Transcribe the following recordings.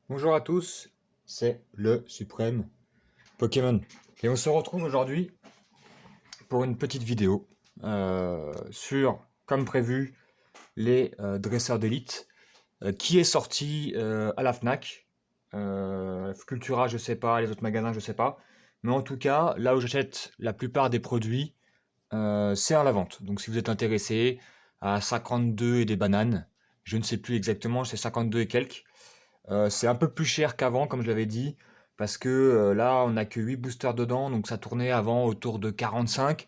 Bonjour à tous, c'est le suprême Pokémon. Et on se retrouve aujourd'hui pour une petite vidéo sur, comme prévu, les dresseurs d'élite qui est sorti à la FNAC. Cultura, je sais pas, les autres magasins, je sais pas. Mais en tout cas, là où j'achète la plupart des produits, c'est à la vente. Donc si vous êtes intéressé à 52 et des bananes, je ne sais plus exactement, c'est 52 et quelques. C'est un peu plus cher qu'avant, comme je l'avais dit, parce que là, on n'a que 8 boosters dedans, donc ça tournait avant autour de 45.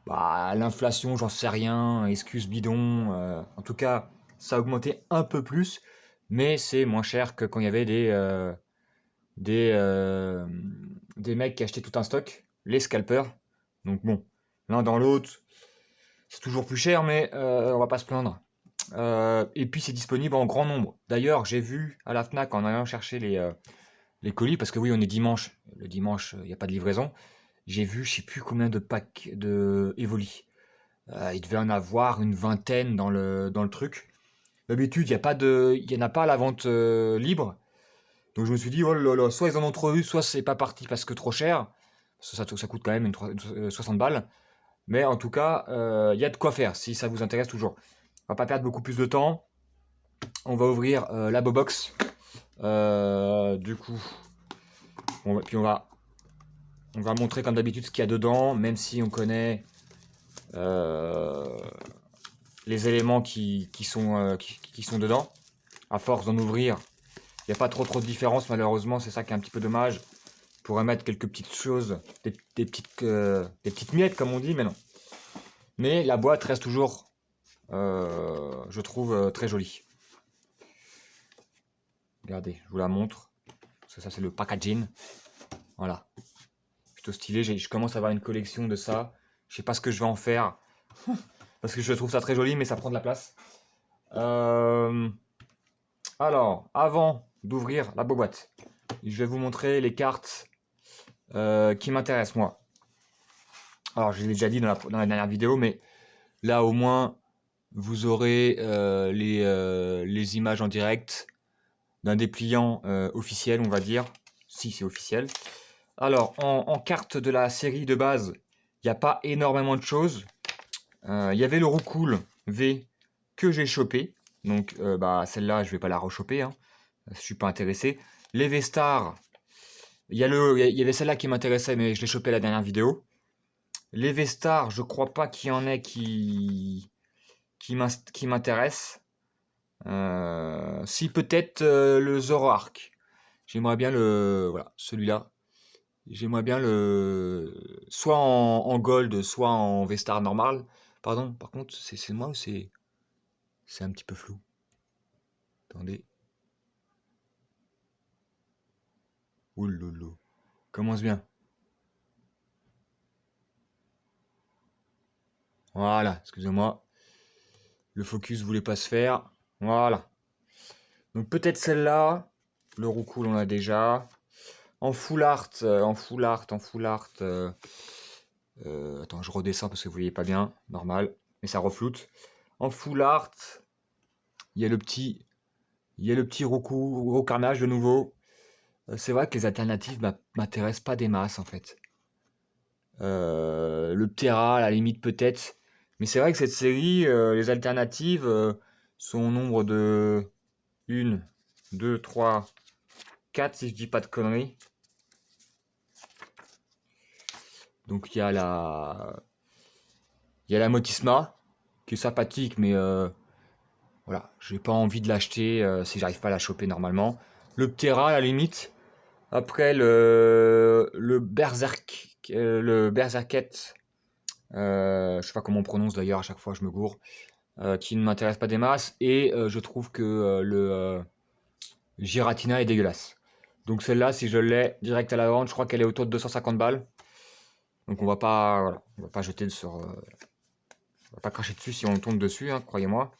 Bah, l'inflation, j'en sais rien, excuse bidon. En tout cas, ça a augmenté un peu plus, mais c'est moins cher que quand il y avait des, euh, des mecs qui achetaient tout un stock, les scalpers. Donc bon, l'un dans l'autre, c'est toujours plus cher, mais on va pas se plaindre. Et puis c'est disponible en grand nombre. D'ailleurs, j'ai vu à la Fnac en allant chercher les colis, parce que oui, on est dimanche. Le dimanche, il n'y a pas de livraison. J'ai vu, je sais plus combien de packs de Evoli. Il devait en avoir une vingtaine dans le truc. D'habitude, il y en a pas à la vente libre. Donc je me suis dit, oh là là, soit ils en ont trop eu, soit c'est pas parti parce que trop cher. Ça coûte quand même 60 balles. Mais en tout cas, il y a de quoi faire si ça vous intéresse toujours. On va pas perdre beaucoup plus de temps. On va ouvrir la Bobox. Du coup, puis on va montrer comme d'habitude ce qu'il y a dedans, même si on connaît euh, les éléments qui sont dedans. À force d'en ouvrir, il n'y a pas trop de différence malheureusement, c'est ça qui est un petit peu dommage. On pourrait mettre quelques petites choses, des petites miettes comme on dit, mais non. Mais la boîte reste toujours, je trouve, très jolie. Regardez, je vous la montre. Ça c'est le packaging. Voilà. Plutôt stylé. Je commence à avoir une collection de ça. Je sais pas ce que je vais en faire. Parce que je trouve ça très joli, mais ça prend de la place. Euh, alors, avant d'ouvrir la boîte, je vais vous montrer les cartes qui m'intéressent moi. Alors, je l'ai déjà dit dans la dernière vidéo, mais là au moins, vous aurez les images en direct d'un dépliant officiel, on va dire. Si c'est officiel. Alors, en carte de la série de base, il n'y a pas énormément de choses. Il y avait le Roucoule V que j'ai chopé. Donc bah, celle-là, je vais pas la rechoper. Hein. Je suis pas intéressé. Les V-Stars, il y avait celle-là qui m'intéressait, mais je l'ai chopé la dernière vidéo. Les V-Stars, je crois pas qu'il y en ait qui m'intéresse. Si peut-être le Zoroark. J'aimerais bien voilà, celui-là. J'aimerais bien soit en gold, soit en V-Star normal. Pardon, par contre, c'est moi ou c'est un petit peu flou. Attendez. Ouloulou. Commence bien. Voilà, excusez-moi. Le focus voulait pas se faire. Voilà. Donc peut-être celle-là. Le Roucoule, on l'a déjà. En full art, en full art. Attends, je redescends parce que vous voyez pas bien. Normal. Mais ça refloute. En full art, il y a le petit, il y a le petit Roucarnage de nouveau. C'est vrai que les alternatives m'intéressent pas des masses en fait. Le Ptera, à la limite peut-être. Mais c'est vrai que cette série, les alternatives sont au nombre de une, 2, 3, 4 si je dis pas de conneries. Donc il y a la Motisma qui est sympathique, mais voilà, j'ai pas envie de l'acheter si j'arrive pas à la choper normalement. Le Ptera à la limite. Après le Berserk, le Berserket, je sais pas comment on prononce d'ailleurs, à chaque fois je me gourre, qui ne m'intéresse pas des masses, et je trouve que le Giratina est dégueulasse. Donc celle-là, si je l'ai direct à la vente, je crois qu'elle est autour de 250 balles. Donc on va pas, voilà, on va pas jeter sur, on va pas cracher dessus si on tombe dessus, hein, croyez-moi.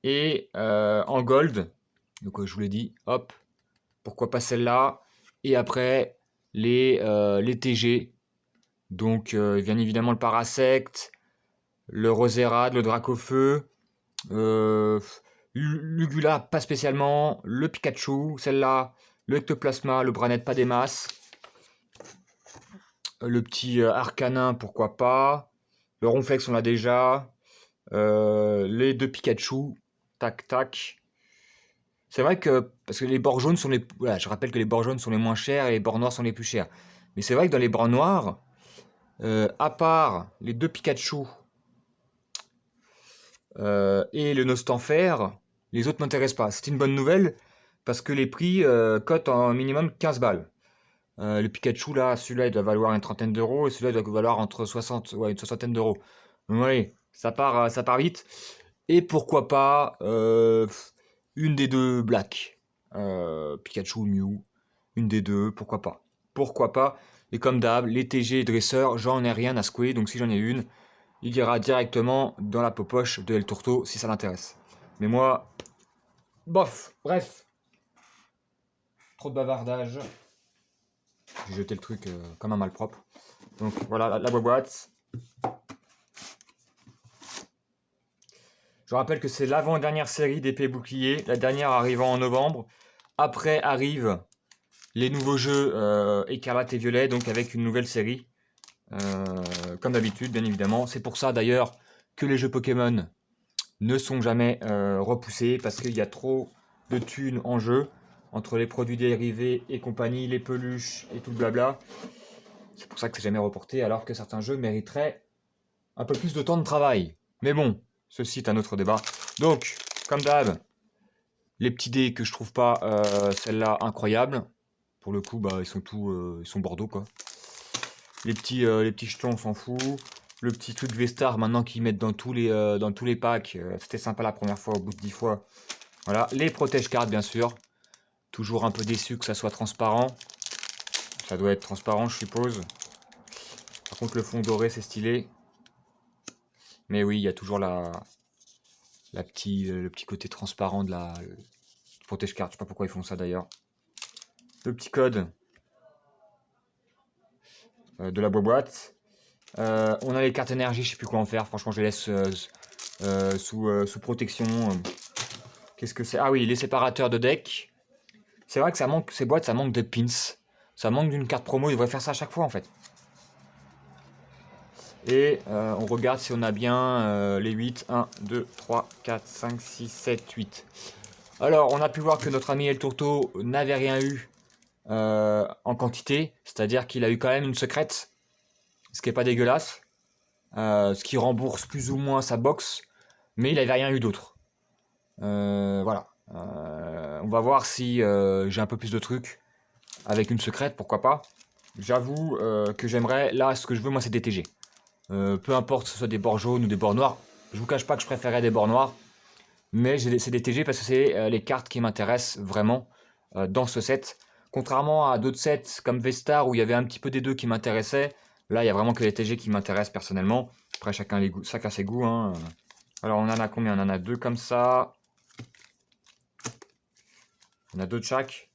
Et en gold, donc je vous l'ai dit, hop, pourquoi pas celle-là. Et après les TG, donc bien évidemment le Parasect, le Roserad, le Dracofeu, euh, Lugula, pas spécialement. Le Pikachu, celle-là. Le Ectoplasma, le Branette, pas des masses. Le petit Arcanin, pourquoi pas. Le Ronflex, on l'a déjà. Les deux Pikachu. Tac, tac. C'est vrai que, parce que les bords jaunes sont les... Voilà, je rappelle que les bords jaunes sont les moins chers et les bords noirs sont les plus chers. Mais c'est vrai que dans les bords noirs, à part les deux Pikachu et le Nostanfer, les autres m'intéressent pas. C'est une bonne nouvelle parce que les prix cotent en minimum 15 balles. Le Pikachu, là, celui-là, il doit valoir une trentaine d'euros et celui-là, il doit valoir entre 60, ouais, une soixantaine d'euros. Donc, oui, ça part vite. Et pourquoi pas une des deux Black. Pikachu ou Mew. Une des deux, pourquoi pas. Pourquoi pas. Et comme d'hab, les TG et dresseurs, j'en ai rien à secouer. Donc si j'en ai une, il ira directement dans la poche de El Tourteau si ça l'intéresse. Mais moi, bof, bref. Trop de bavardage. J'ai jeté le truc comme un malpropre. Donc voilà la boîte. Je rappelle que c'est l'avant-dernière série d'épée bouclier, la dernière arrivant en novembre. Après arrivent les nouveaux jeux écarlate et violet, donc avec une nouvelle série. Comme d'habitude, bien évidemment. C'est pour ça d'ailleurs que les jeux Pokémon ne sont jamais repoussés, parce qu'il y a trop de thunes en jeu, entre les produits dérivés et compagnie, les peluches et tout le blabla. C'est pour ça que c'est jamais reporté, alors que certains jeux mériteraient un peu plus de temps de travail. Mais bon, ceci est un autre débat. Donc, comme d'hab, les petits dés que je trouve pas celle-là incroyable. Pour le coup, bah ils sont Bordeaux quoi. Les petits jetons, on s'en fout. Le petit truc V-Star maintenant qu'ils mettent dans tous les packs. C'était sympa la première fois, au bout de 10 fois. Voilà, les protège-cartes bien sûr. Toujours un peu déçu que ça soit transparent. Ça doit être transparent, je suppose. Par contre, le fond doré, c'est stylé. Mais oui, il y a toujours le petit côté transparent de la protège-carte. Je sais pas pourquoi ils font ça d'ailleurs. Le petit code de la boîte. On a les cartes énergie, je sais plus quoi en faire. Franchement, je les laisse sous protection. Qu'est-ce que c'est? Ah oui, les séparateurs de deck. C'est vrai que ça manque, ces boîtes, ça manque de pins. Ça manque d'une carte promo, ils devraient faire ça à chaque fois en fait. Et on regarde si on a bien les 8. 1, 2, 3, 4, 5, 6, 7, 8. Alors, on a pu voir que notre ami El Tourteau n'avait rien eu en quantité. C'est-à-dire qu'il a eu quand même une secrète. Ce qui est pas dégueulasse. Ce qui rembourse plus ou moins sa box. Mais il n'avait rien eu d'autre. Voilà. On va voir si j'ai un peu plus de trucs. Avec une secrète, pourquoi pas. J'avoue que j'aimerais... Là, ce que je veux, moi, c'est des TG. Peu importe que ce soit des bords jaunes ou des bords noirs. Je vous cache pas que je préférais des bords noirs. Mais c'est des TG parce que c'est les cartes qui m'intéressent vraiment dans ce set. Contrairement à d'autres sets comme V-Star où il y avait un petit peu des deux qui m'intéressaient. Là, il y a vraiment que les TG qui m'intéressent personnellement. Après, chacun ses goûts. Hein. Alors, on en a combien? On en a deux comme ça. On a deux de chaque.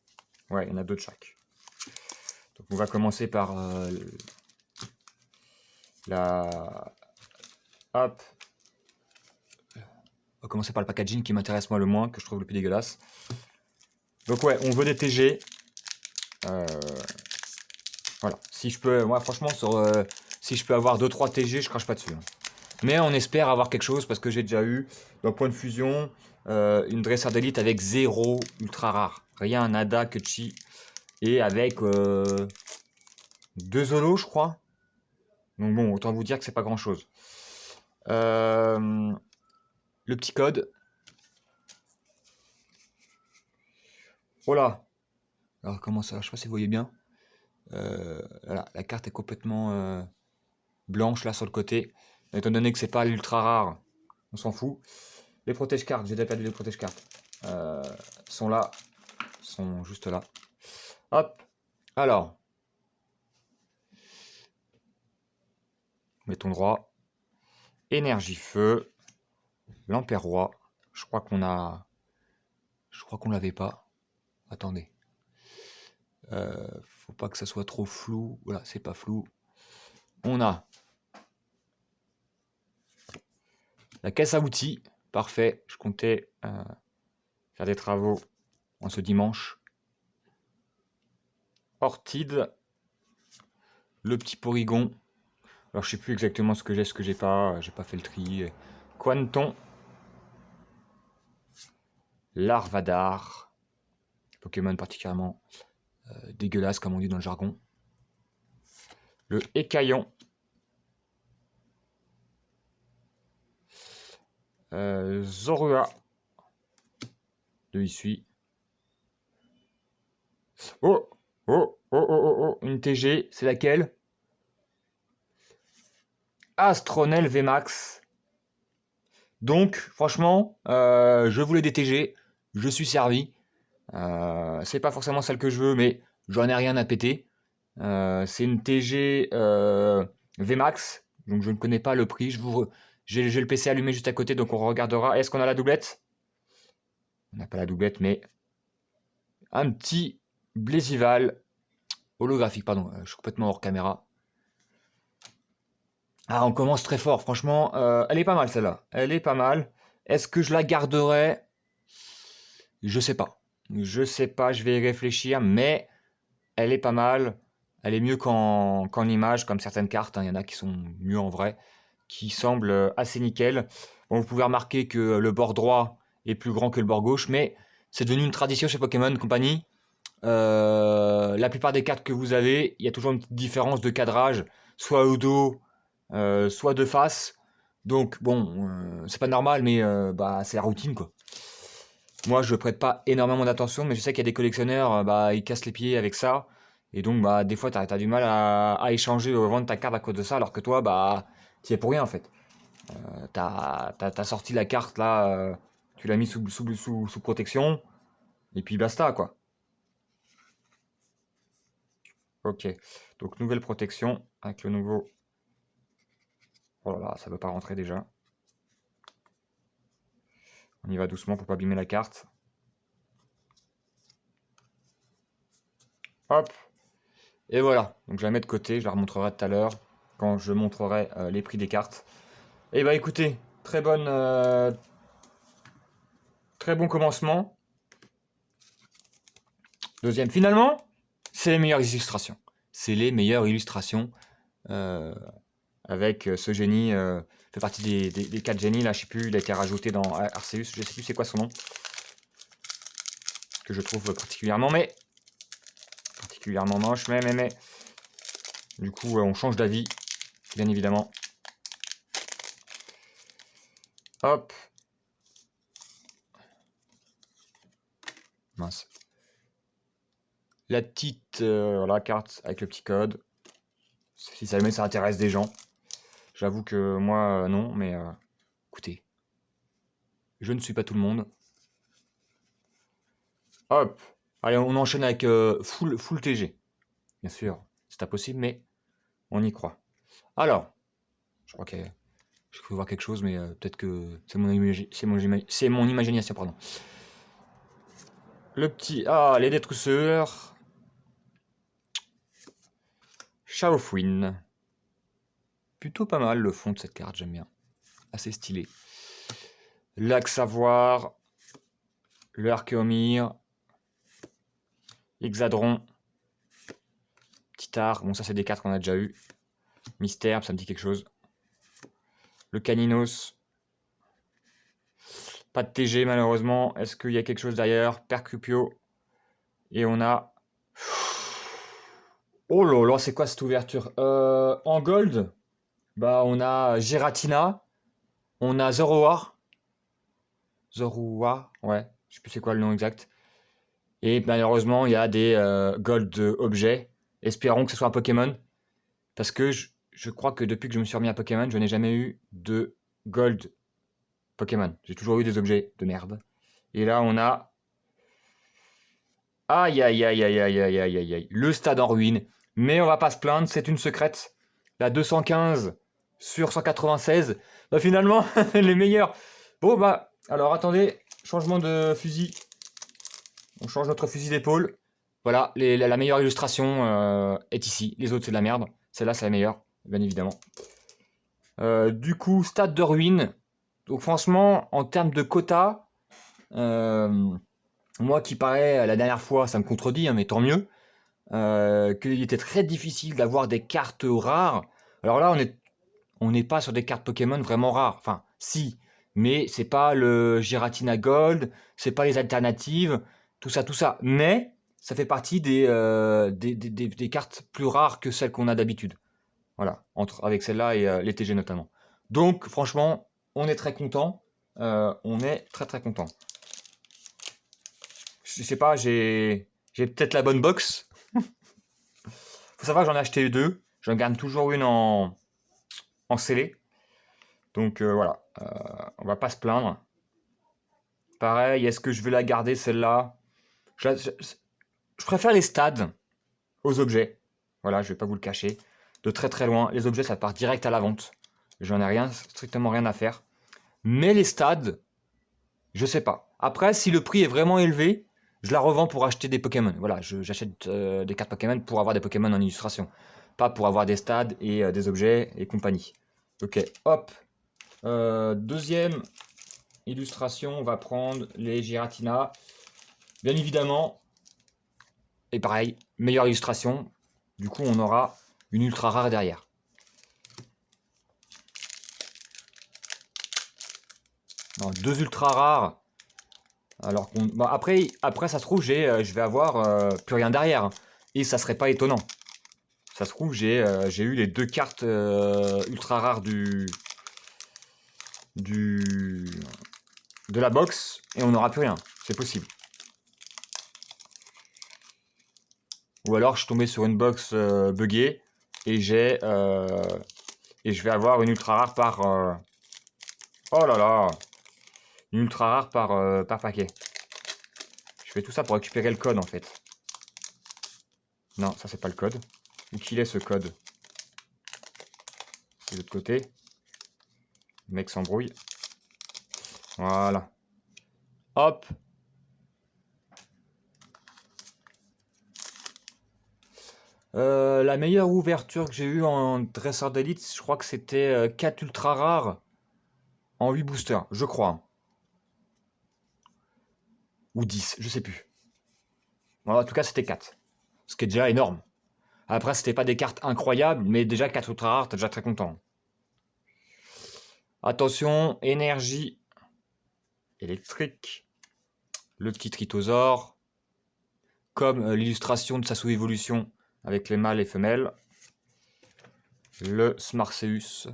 Ouais, il y en a deux de chaque. Donc, on va commencer par la... Hop. On va commencer par le packaging qui m'intéresse moi le moins, que je trouve le plus dégueulasse. Donc ouais, on veut des TG. Voilà. Si je peux, moi franchement, si je peux avoir 2-3 TG, je crache pas dessus. Hein. Mais on espère avoir quelque chose parce que j'ai déjà eu, dans Point de Fusion, une dresseur d'élite avec 0 ultra rare. Rien, nada, que chi. Et avec 2 Zolos, je crois. Donc bon, autant vous dire que c'est pas grand chose. Le petit code. Voilà. Alors comment ça? Je sais pas si vous voyez bien. Voilà, la carte est complètement blanche là sur le côté. Étant donné que c'est pas l'ultra rare, on s'en fout. Les protège-cartes, j'ai déjà perdu les protège-cartes. Sont là, sont juste là. Hop. Alors, mettons droit. Énergie feu. L'Ampère Roi. Je crois qu'on l'avait pas. Attendez. Faut pas que ça soit trop flou. Voilà, c'est pas flou. On a la caisse à outils. Parfait. Je comptais faire des travaux en ce dimanche. Ortide, le petit Porygon. Alors je sais plus exactement ce que j'ai pas fait le tri. Quanton, Larvadar, Pokémon particulièrement dégueulasse comme on dit dans le jargon. Le Écaillon, Zorua, de Issui. Oh, oh, oh, oh, oh, oh, une TG, c'est laquelle? Astronel VMAX. Donc, franchement, je voulais des TG, je suis servi. C'est pas forcément celle que je veux, mais j'en ai rien à péter. C'est une TG VMAX, donc je ne connais pas le prix. J'ai le PC allumé juste à côté, donc on regardera. Est-ce qu'on a la doublette? On n'a pas la doublette, mais un petit Blazival holographique, pardon. Je suis complètement hors caméra. Ah, on commence très fort, franchement. Elle est pas mal celle-là. Elle est pas mal. Est-ce que je la garderai? Je sais pas. Je sais pas, je vais y réfléchir, mais elle est pas mal. Elle est mieux qu'en image, comme certaines cartes. Hein. Il y en a qui sont mieux en vrai, qui semblent assez nickel. Bon, vous pouvez remarquer que le bord droit est plus grand que le bord gauche, mais c'est devenu une tradition chez Pokémon Company. La plupart des cartes que vous avez, il y a toujours une petite différence de cadrage, soit au dos, soit de face. Donc bon, c'est pas normal, mais bah, c'est la routine quoi. Moi, je prête pas énormément d'attention, mais je sais qu'il y a des collectionneurs, bah, ils cassent les pieds avec ça. Et donc, bah, des fois, t'as du mal à échanger ou à vendre ta carte à cause de ça, alors que toi, bah, t'y es pour rien en fait. T'as sorti la carte là, tu l'as mis sous protection, et puis basta quoi. Ok, donc nouvelle protection avec le nouveau. Oh là là, ça veut pas rentrer déjà. On y va doucement pour pas abîmer la carte. Hop. Et voilà. Donc je la mets de côté, je la remontrerai tout à l'heure quand je montrerai les prix des cartes. Et bah écoutez, très bon commencement. Deuxième, finalement, c'est les meilleures illustrations. C'est les meilleures illustrations euh, avec ce génie. Fait partie des 4 génies, là, je sais plus, il a été rajouté dans Arceus, je sais plus c'est quoi son nom. Que je trouve particulièrement moche, mais. Du coup, on change d'avis, bien évidemment. Hop. Mince. La petite la carte avec le petit code. Si jamais ça intéresse des gens. J'avoue que moi, non, mais écoutez. Je ne suis pas tout le monde. Hop. Allez, on enchaîne avec full TG. Bien sûr, c'est impossible, mais on y croit. Alors, je crois que je peux voir quelque chose, mais peut-être que c'est mon imagination, pardon. Le petit... Ah, les détrusseurs. Shaofwin. Plutôt pas mal le fond de cette carte, j'aime bien. Assez stylé. Laxavoir. Le Archeomir. Hexadron. Titar. Bon, ça, c'est des cartes qu'on a déjà eu. Mystère, ça me dit quelque chose. Le Caninos. Pas de TG, malheureusement. Est-ce qu'il y a quelque chose derrière? Percupio. Et on a... Oh là là, c'est quoi cette ouverture? En gold, bah on a Giratina, on a Zoroark. Zorua, ouais, je sais plus c'est quoi le nom exact. Et malheureusement, il y a des gold objets. Espérons que ce soit un Pokémon. Parce que je crois que depuis que je me suis remis à Pokémon, je n'ai jamais eu de gold Pokémon. J'ai toujours eu des objets de merde. Et là, on a... Aïe, aïe, aïe, aïe, aïe, aïe, aïe, aïe, aïe. Le stade en ruine. Mais on va pas se plaindre, c'est une secrète. La 215 sur 196. Bah finalement, les meilleurs. Bon bah, alors attendez, changement de fusil. On change notre fusil d'épaule. Voilà, la meilleure illustration est ici. Les autres c'est de la merde. Celle-là c'est la meilleure, bien évidemment. Du coup, stade de ruine. Donc franchement, en termes de quota, moi qui paraît la dernière fois, ça me contredit, hein, mais tant mieux, qu'il était très difficile d'avoir des cartes rares. Alors là, on n'est pas sur des cartes Pokémon vraiment rares. Enfin, si, mais c'est pas le Giratina Gold, c'est pas les alternatives, tout ça, tout ça. Mais ça fait partie des cartes plus rares que celles qu'on a d'habitude. Voilà, avec celle-là et les TG notamment. Donc, franchement, on est très content. On est très très content. Je sais pas, j'ai peut-être la bonne box. Faut savoir que j'en ai acheté deux. J'en garde toujours une en scellé. Donc voilà, on va pas se plaindre. Pareil, est-ce que je vais la garder celle-là? Je préfère les stades aux objets. Voilà, je vais pas vous le cacher. De très très loin, les objets ça part direct à la vente. J'en ai rien, strictement rien à faire. Mais les stades, je sais pas. Après, si le prix est vraiment élevé, je la revends pour acheter des Pokémon. Voilà, j'achète des cartes Pokémon pour avoir des Pokémon en illustration. Pas pour avoir des stades et des objets et compagnie. Ok, hop. Deuxième illustration, on va prendre les Giratina. Bien évidemment, et pareil, meilleure illustration. Du coup, on aura une ultra rare derrière. Non, deux ultra rares. Alors qu'on, bon, après, ça se trouve, je vais avoir plus rien derrière, hein. Et ça serait pas étonnant. Ça se trouve, j'ai eu les deux cartes ultra rares de la box et on n'aura plus rien. C'est possible. Ou alors je suis tombé sur une box buggée et je vais avoir une ultra rare par oh là là, une ultra rare par paquet. Je fais tout ça pour récupérer le code en fait. Non, ça c'est pas le code. Où qu'il est ce code? De l'autre côté. Le mec s'embrouille. Voilà. Hop. La meilleure ouverture que j'ai eue en dresseur d'élite, je crois que c'était 4 ultra rares en 8 boosters, je crois. Ou 10, je sais plus. Bon, en tout cas, c'était 4. Ce qui est déjà énorme. Après, c'était pas des cartes incroyables, mais déjà 4 ultra rares, t'es déjà très content. Attention, énergie électrique. Le petit Tritosaure. Comme l'illustration de sa sous-évolution avec les mâles et femelles. Le Smarseus.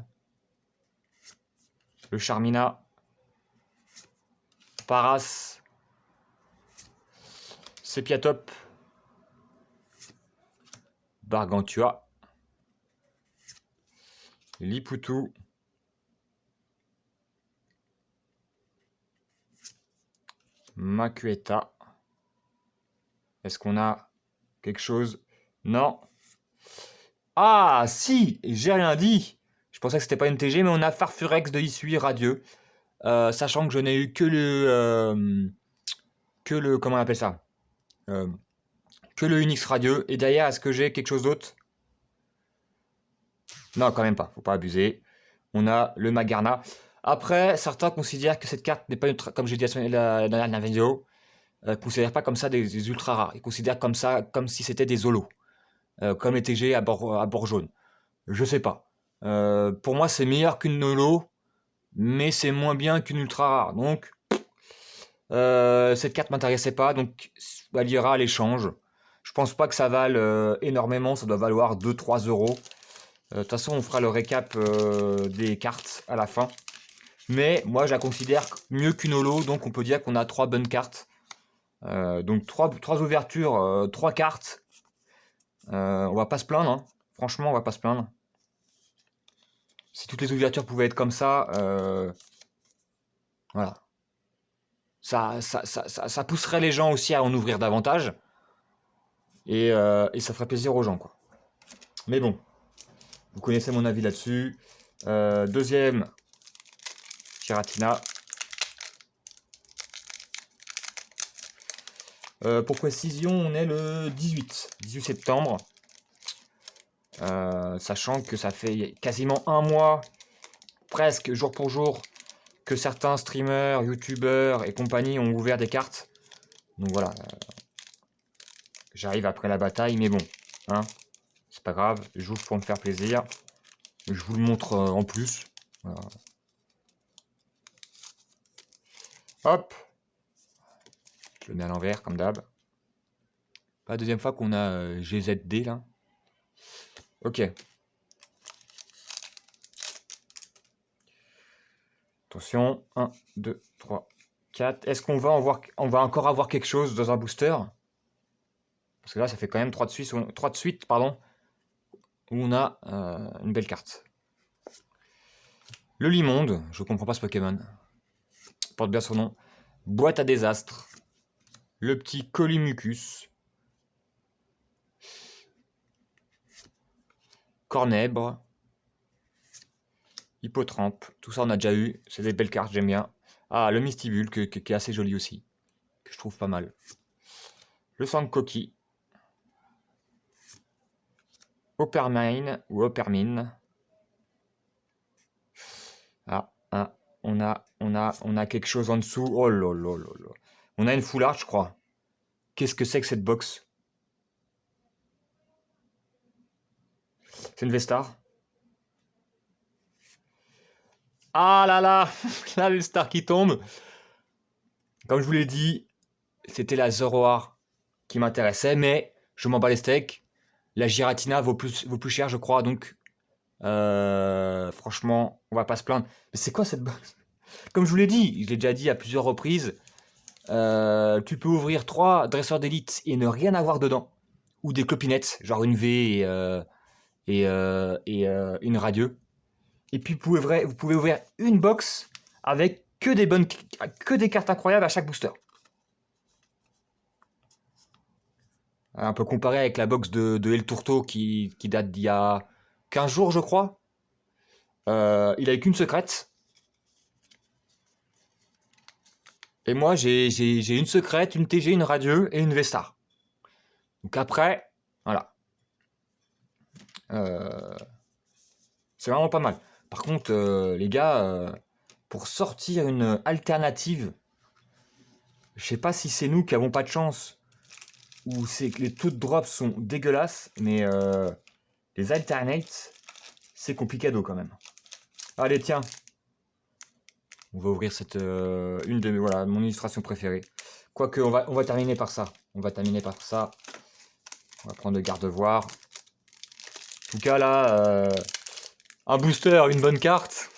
Le Charmina. Paras. Sepiatop. Bargantua. Lipoutou. Makueta. Est-ce qu'on a quelque chose? Non. Ah, si, j'ai rien dit. Je pensais que c'était pas une TG, mais on a Farfurex de Issui radieux. Sachant que je n'ai eu que le, comment on appelle ça? Que le Unix radieux. Et derrière, est-ce que j'ai quelque chose d'autre? Non, quand même pas. Faut pas abuser. On a le Magarna. Après, certains considèrent que cette carte n'est pas comme j'ai dit la dernière vidéo, considèrent pas comme ça des ultra rares. Ils considèrent comme ça, comme si c'était des holos. Comme les TG à bord jaune. Je sais pas. Pour moi, c'est meilleur qu'une holo, mais c'est moins bien qu'une ultra rare. Donc, cette carte m'intéressait pas, donc elle ira à l'échange. Je pense pas que ça vale énormément, ça doit valoir 2-3 euros. De toute façon, on fera le récap des cartes à la fin. Mais moi, je la considère mieux qu'une holo, donc on peut dire qu'on a 3 bonnes cartes. Donc 3 ouvertures, 3 cartes. On va pas se plaindre, hein. Franchement, on va pas se plaindre. Si toutes les ouvertures pouvaient être comme ça, voilà. Ça pousserait les gens aussi à en ouvrir davantage. Et ça ferait plaisir aux gens, quoi. Mais bon, vous connaissez mon avis là-dessus. Deuxième, Giratina. Pour précision, on est le 18 septembre. Sachant que ça fait quasiment un mois, presque jour pour jour, que certains streamers, youtubeurs et compagnie ont ouvert des cartes. Donc voilà, j'arrive après la bataille, mais bon, hein, c'est pas grave, j'ouvre pour me faire plaisir. Je vous le montre en plus. Voilà. Hop, je le mets à l'envers comme d'hab. La deuxième fois qu'on a GZD là. Ok. Attention, 1, 2, 3, 4. Est-ce qu'on va encore avoir quelque chose dans un booster? Parce que là, ça fait quand même 3 de suite, pardon, où on a une belle carte. Le Limonde, je comprends pas ce Pokémon. Porte bien son nom. Boîte à désastre. Le petit Colimucus. Cornèbre. Hippotrampe. Tout ça, on a déjà eu. C'est des belles cartes, j'aime bien. Ah, le Mystibule, qui est assez joli aussi. Que je trouve pas mal. Le Sankoki. Oppermine ou Oppermine. Ah, on a quelque chose en dessous. Oh là là là là. On a une full art, je crois. Qu'est-ce que c'est que cette box? C'est une Vestar. Ah là là, la Vestar qui tombe. Comme je vous l'ai dit, c'était la Zoroark qui m'intéressait, mais je m'en bats les steaks. La Giratina vaut plus cher, je crois, donc franchement, on va pas se plaindre. Mais c'est quoi cette box? Comme je vous l'ai dit, je l'ai déjà dit à plusieurs reprises, tu peux ouvrir 3 dresseurs d'élite et ne rien avoir dedans. Ou des clopinettes, genre une V et une radieux. Et puis vous pouvez ouvrir une box avec que des cartes incroyables à chaque booster. Un peu comparé avec la box de El Turto qui date d'il y a 15 jours, je crois. Il avait qu'une secrète. Et moi, j'ai une secrète, une TG, une radieux et une Vestar. Donc après, voilà. C'est vraiment pas mal. Par contre, les gars, pour sortir une alternative, je sais pas si c'est nous qui avons pas de chance ou c'est que les taux de drop sont dégueulasses, mais les alternates, c'est complicado quand même. Allez, tiens. On va ouvrir cette une de voilà, mon illustration préférée. Quoique, on va terminer par ça. On va terminer par ça. On va prendre le garde-voir. En tout cas, là, un booster, une bonne carte.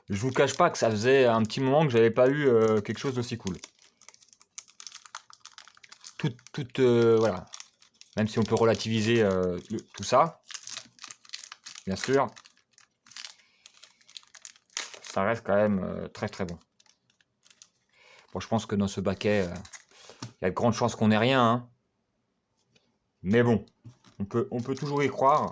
Je vous cache pas que ça faisait un petit moment que j'avais pas eu quelque chose d'aussi cool. Voilà. Même si on peut relativiser tout ça, bien sûr, ça reste quand même très très bon. Bon, je pense que dans ce baquet, il y a de grandes chances qu'on ait rien. Hein. Mais bon, on peut toujours y croire.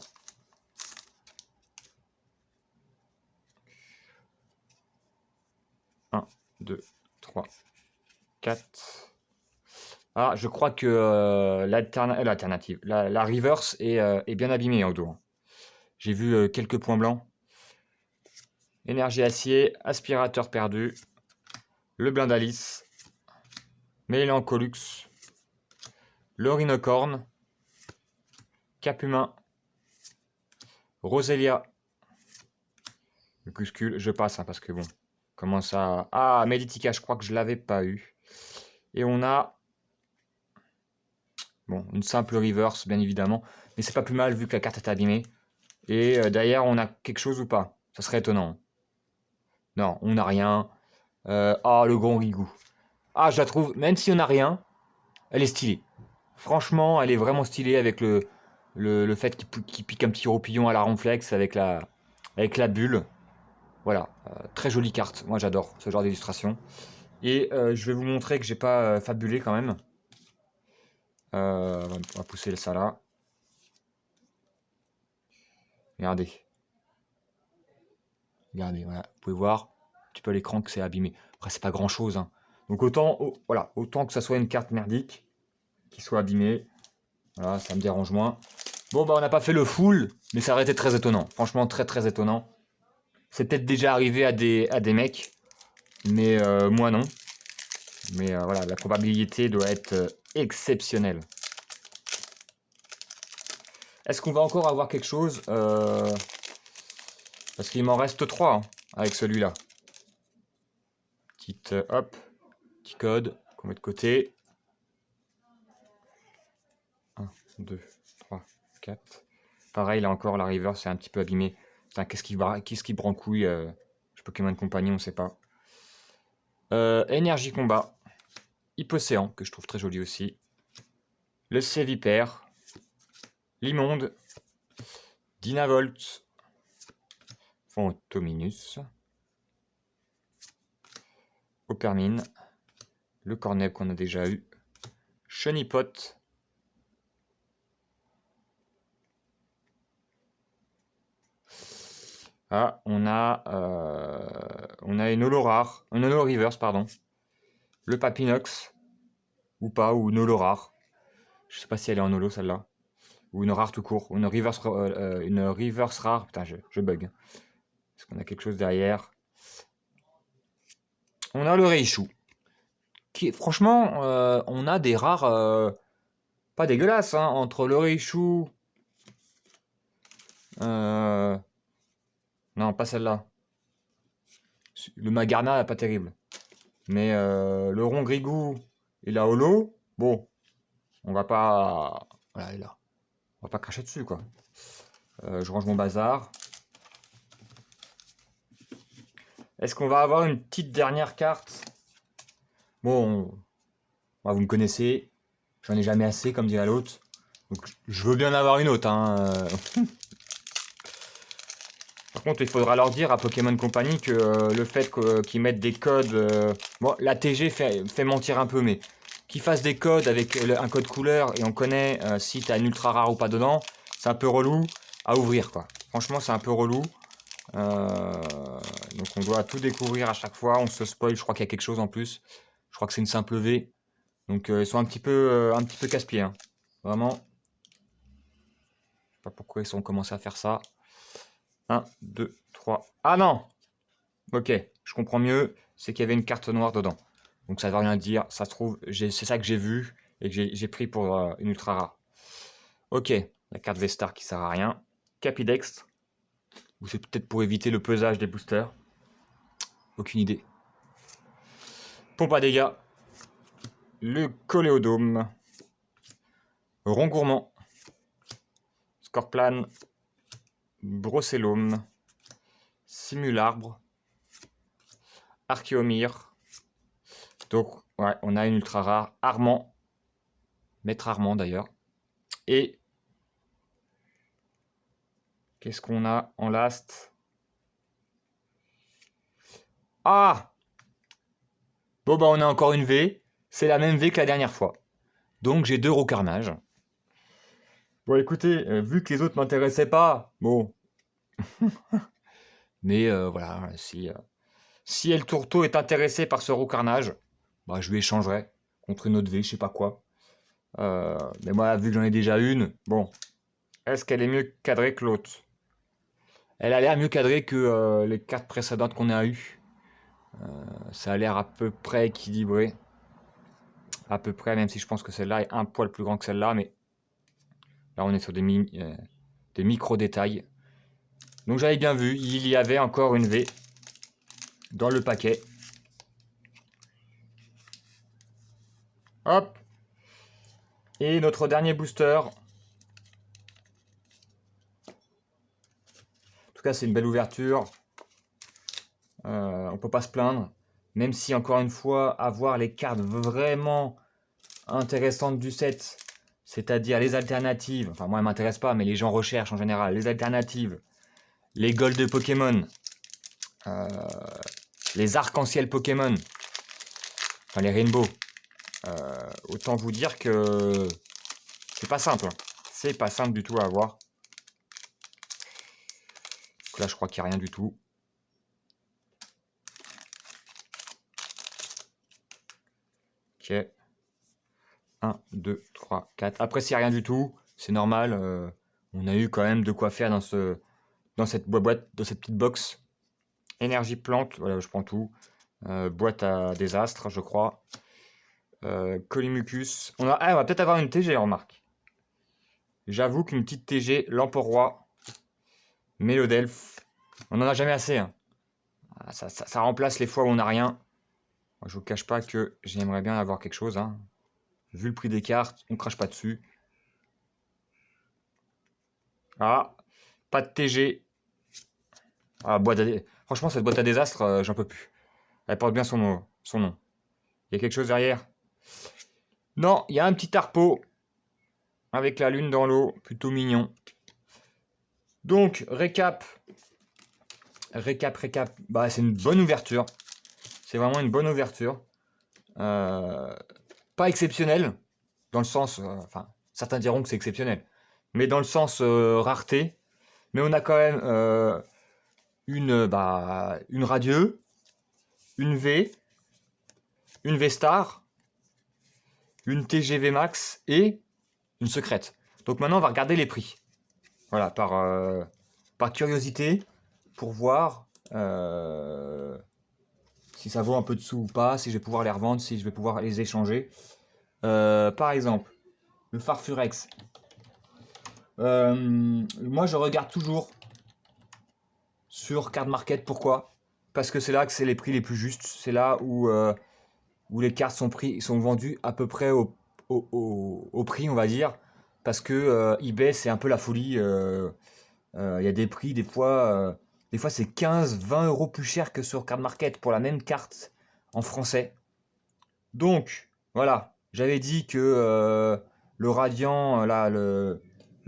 Un, 2, 3, 4. Ah, je crois que l'alternative, la reverse est bien abîmée en dos. Hein. J'ai vu quelques points blancs. Énergie acier, aspirateur perdu, le Blindalis, Mélancolux, le Rhinocorne, Capumin, Roselia, le Cuscule, je passe hein, parce que bon, comment ça... Ah, Meditica, je crois que je l'avais pas eu. Et on a... Bon, une simple reverse, bien évidemment, mais c'est pas plus mal vu que la carte est abîmée. Et d'ailleurs, on a quelque chose ou pas? Ça serait étonnant. Non, on n'a rien. Ah, le grand Rigou. Ah, je la trouve, même si on n'a rien, elle est stylée. Franchement, elle est vraiment stylée avec le fait qu'il pique un petit roupillon à la ronflex avec la bulle. Voilà, très jolie carte. Moi, j'adore ce genre d'illustration. Et je vais vous montrer que j'ai pas fabulé quand même. On va pousser ça là. Regardez. Regardez, voilà. Vous pouvez voir un petit peu à l'écran que c'est abîmé. Après, c'est pas grand chose. Hein. Donc autant que ça soit une carte merdique, qui soit abîmée. Voilà, ça me dérange moins. Bon, bah, on n'a pas fait le full, mais ça aurait été très étonnant. Franchement, très très étonnant. C'est peut-être déjà arrivé à des mecs, mais moi non. Mais voilà, la probabilité doit être exceptionnelle. Est-ce qu'on va encore avoir quelque chose parce qu'il m'en reste 3 hein, avec celui-là. Petite, hop, petit code qu'on met de côté. 1, 2, 3, 4. Pareil, là encore, la river, c'est un petit peu abîmé. Qu'est-ce qui brancouille Pokémon Company, on ne sait pas. Énergie Combat. Hypocéan, que je trouve très joli aussi. Le Sévipère. L'Immonde. Dynavolt. Fantominus. Opermine. Le Cornet qu'on a déjà eu. Chenipot. Ah, on a une holo rare, une holo reverse, pardon. Le Papinox, ou pas, ou une holo rare. Je sais pas si elle est en holo celle-là. Ou une rare tout court, ou une reverse rare. Putain, je bug. Est-ce qu'on a quelque chose derrière? On a le Raichu. Franchement, on a des rares pas dégueulasses, hein, entre le Raichu. Non, pas celle-là. Le Magarna, pas terrible. Mais le Rongrigou et la holo, bon, on va pas. Voilà, elle est là. On va pas cracher dessus, quoi. Je range mon bazar. Est-ce qu'on va avoir une petite dernière carte? Bon, vous me connaissez. J'en ai jamais assez, comme dirait l'autre. Donc, je veux bien en avoir une autre. Hein. Par contre, il faudra leur dire à Pokémon Company que le fait qu'ils mettent des codes... bon, la TG fait mentir un peu, mais qu'ils fassent des codes avec un code couleur et on connaît si t'as une ultra rare ou pas dedans, c'est un peu relou à ouvrir, quoi. Franchement, c'est un peu relou. Donc on doit tout découvrir à chaque fois. On se spoil, je crois qu'il y a quelque chose en plus. Je crois que c'est une simple V. Donc ils sont un petit peu casse-pieds. Hein. Vraiment. Je sais pas pourquoi ils ont commencé à faire ça. 1, 2, 3. Ah non! Ok, je comprends mieux. C'est qu'il y avait une carte noire dedans. Donc ça ne veut rien dire. Ça se trouve, c'est ça que j'ai vu et que j'ai pris pour une ultra rare. Ok, la carte V-Star qui sert à rien. Capidex. Ou c'est peut-être pour éviter le pesage des boosters. Aucune idée. Pompe à dégâts. Le Coléodome. Rond gourmand. Scorplan. Brocellum. Simularbre. Archéomire. Donc, ouais, on a une ultra rare. Armand. Maître Armand d'ailleurs. Et qu'est-ce qu'on a en last? Ah! Bon, bah, on a encore une V. C'est la même V que la dernière fois. Donc, j'ai 2 Roucarnage. Bon, écoutez, vu que les autres m'intéressaient pas, bon. Mais voilà, si El Tourteau est intéressé par ce Roucarnage, bah, je lui échangerai contre une autre V, je sais pas quoi. Mais moi, vu que j'en ai déjà une, bon. Est-ce qu'elle est mieux cadrée que l'autre? Elle a l'air mieux cadrée que les cartes précédentes qu'on a eues. Ça a l'air à peu près équilibré. À peu près, même si je pense que celle-là est un poil plus grand que celle-là, mais là on est sur des micro-détails. Donc j'avais bien vu, il y avait encore une V dans le paquet. Hop! Et notre dernier booster. En tout cas, c'est une belle ouverture. On peut pas se plaindre. Même si, encore une fois, avoir les cartes vraiment intéressantes du set, c'est-à-dire les alternatives, enfin moi elles m'intéressent pas, mais les gens recherchent en général, les alternatives, les gold de Pokémon, les arcs-en-ciel Pokémon, enfin les rainbow, autant vous dire que c'est pas simple. Hein. C'est pas simple du tout à avoir. Donc là je crois qu'il n'y a rien du tout. Ok. 1, 2, 3, 4. Après s'il n'y a rien du tout, c'est normal. On a eu quand même de quoi faire dans cette boîte, dans cette petite box. Énergie plante, voilà, je prends tout. Boîte à désastre, je crois. Colimucus. On va peut-être avoir une TG, remarque. J'avoue qu'une petite TG, Lamporoi, Mélodelphe, on n'en a jamais assez. Hein. Ça remplace les fois où on n'a rien. Moi, je vous cache pas que j'aimerais bien avoir quelque chose. Hein. Vu le prix des cartes, on crache pas dessus. Ah, pas de TG. Ah, franchement, cette boîte à désastre, j'en peux plus. Elle porte bien son nom. Il y a quelque chose derrière? Non, il y a un petit arpeau avec la lune dans l'eau, plutôt mignon. Donc, récap. Bah, c'est une bonne ouverture. C'est vraiment une bonne ouverture. Pas exceptionnelle, dans le sens... enfin, certains diront que c'est exceptionnel. Mais dans le sens rareté. Mais on a quand même une Radieux, une V, une V-Star, une TGV Max et une secrète. Donc maintenant, on va regarder les prix. Voilà, par curiosité, pour voir si ça vaut un peu de sous ou pas, si je vais pouvoir les revendre, si je vais pouvoir les échanger. Par exemple, le Farfurex. Moi, je regarde toujours sur Card Market. Pourquoi? Parce que c'est là que c'est les prix les plus justes. C'est là où les cartes sont vendues à peu près au prix, on va dire. Parce que eBay, c'est un peu la folie. Il y a des prix, des fois c'est 15-20 euros plus cher que sur Card Market pour la même carte en français. Donc, voilà, j'avais dit que le Radiant, là, le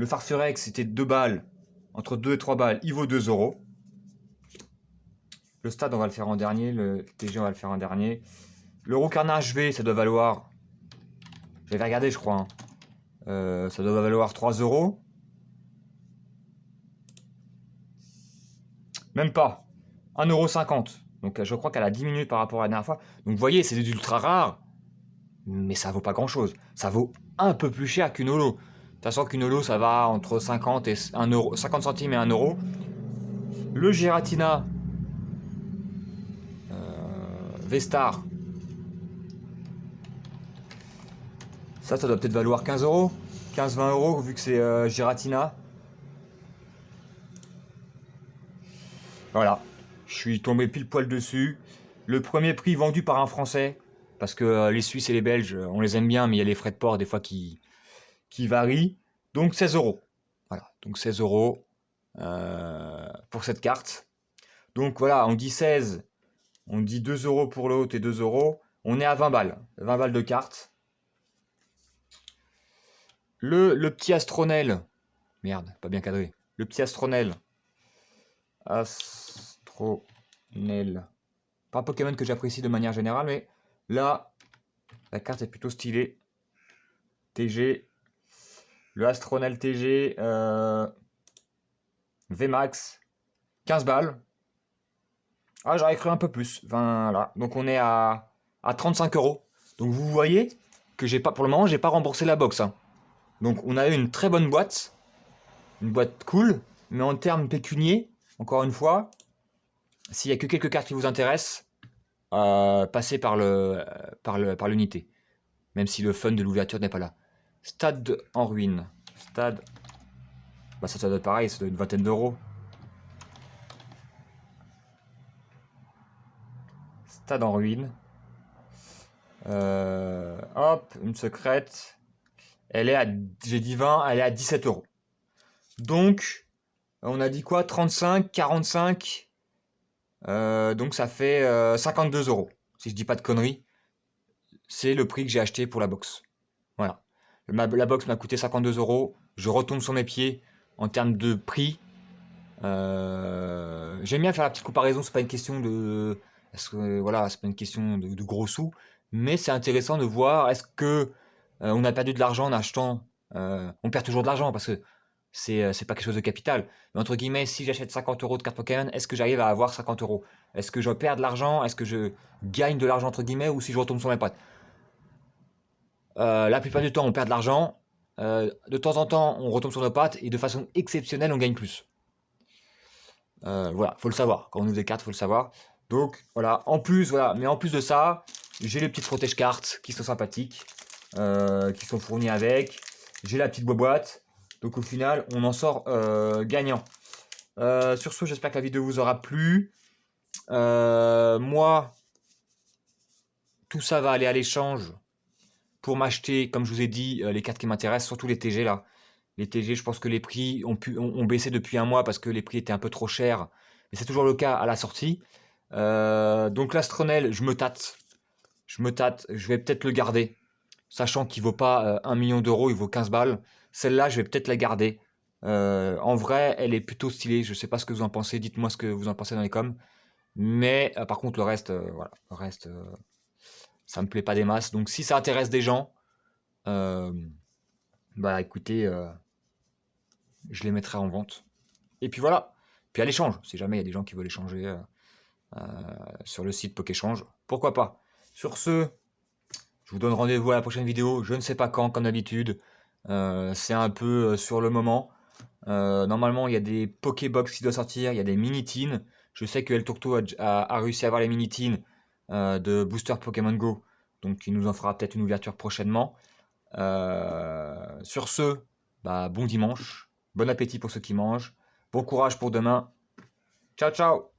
Farfurex, c'était 2 balles, entre 2 et 3 balles, il vaut 2 euros. Le Stade, on va le faire en dernier, le TG, on va le faire en dernier. L'Euro Carnage V, ça doit valoir, j'avais regardé, je crois, hein. Ça doit valoir 3 euros. Même pas. 1,50 €. Donc je crois qu'elle a diminué par rapport à la dernière fois. Donc vous voyez, c'est des ultra rares. Mais ça vaut pas grand chose. Ça vaut un peu plus cher qu'une holo. Sachant qu'une holo, ça va entre 50 et 1 euro, 50 centimes et 1 euro. Le Giratina V-Star. Ça doit peut-être valoir 15 euros. 15-20 euros vu que c'est Giratina. Voilà. Je suis tombé pile poil dessus. Le premier prix vendu par un Français. Parce que les Suisses et les Belges, on les aime bien, mais il y a les frais de port des fois qui varient. Donc 16 euros. Voilà. Donc 16 euros pour cette carte. Donc voilà, on dit 16. On dit 2 euros pour l'autre et 2 euros. On est à 20 balles. 20 balles de carte. Le petit Astronel. Merde, pas bien cadré. Le petit Astronel. Astronel. Pas un Pokémon que j'apprécie de manière générale, mais là, la carte est plutôt stylée. TG. Le Astronel TG. VMAX. 15 balles. Ah, j'aurais cru un peu plus. Voilà. Donc on est à 35 euros. Donc vous voyez que j'ai pas, pour le moment, j'ai pas remboursé la box. Hein. Donc on a eu une très bonne boîte. Une boîte cool. Mais en termes pécuniers, encore une fois, s'il y a que quelques cartes qui vous intéressent, passez par l'unité. Même si le fun de l'ouverture n'est pas là. Stade en ruine. Stade. Bah ça doit être pareil, ça doit être une vingtaine d'euros. Stade en ruine. Hop, une secrète. Elle est à, j'ai dit 20, elle est à 17 euros. Donc, on a dit quoi? 35, 45. Donc ça fait 52 euros. Si je dis pas de conneries. C'est le prix que j'ai acheté pour la box. Voilà. La box m'a coûté 52 euros. Je retombe sur mes pieds en termes de prix. J'aime bien faire la petite comparaison. C'est pas une question de... voilà, c'est pas une question de gros sous. Mais c'est intéressant de voir est-ce que on a perdu de l'argent en achetant. On perd toujours de l'argent parce que c'est pas quelque chose de capital. Mais entre guillemets, si j'achète 50 euros de carte Pokémon, est-ce que j'arrive à avoir 50 euros? Est-ce que je perds de l'argent? Est-ce que je gagne de l'argent entre guillemets? Ou si je retombe sur mes pattes? La plupart du temps, on perd de l'argent. De temps en temps, on retombe sur nos pattes. Et de façon exceptionnelle, on gagne plus. Voilà, faut le savoir. Quand on ouvre des cartes, faut le savoir. Donc voilà, en plus, voilà. Mais en plus de ça, J'ai les petites protège-cartes qui sont sympathiques, qui sont fournies avec. J'ai la petite boîte. Donc au final, on en sort gagnant. Sur ce, j'espère que la vidéo vous aura plu. Moi, tout ça va aller à l'échange pour m'acheter, comme je vous ai dit, les cartes qui m'intéressent, surtout les TG là. Les TG, je pense que les prix ont baissé depuis un mois parce que les prix étaient un peu trop chers. Mais c'est toujours le cas à la sortie. Donc l'Astronel, je me tâte. Je vais peut-être le garder. Sachant qu'il vaut pas 1 million d'euros, il vaut 15 balles. Celle-là, je vais peut-être la garder. En vrai, elle est plutôt stylée. Je sais pas ce que vous en pensez. Dites-moi ce que vous en pensez dans les coms. Mais par contre, le reste, voilà. Le reste, ça me plaît pas des masses. Donc si ça intéresse des gens, bah écoutez, je les mettrai en vente. Et puis voilà. Puis à l'échange, si jamais il y a des gens qui veulent échanger sur le site Pokéchange, pourquoi pas. Sur ce, je vous donne rendez-vous à la prochaine vidéo. Je ne sais pas quand, comme d'habitude. C'est un peu sur le moment. Normalement, il y a des Pokébox qui doivent sortir. Il y a des mini-teens. Je sais que El Tourto a réussi à avoir les mini-teens de Booster Pokémon Go. Donc, il nous en fera peut-être une ouverture prochainement. Sur ce, bah, bon dimanche. Bon appétit pour ceux qui mangent. Bon courage pour demain. Ciao, ciao!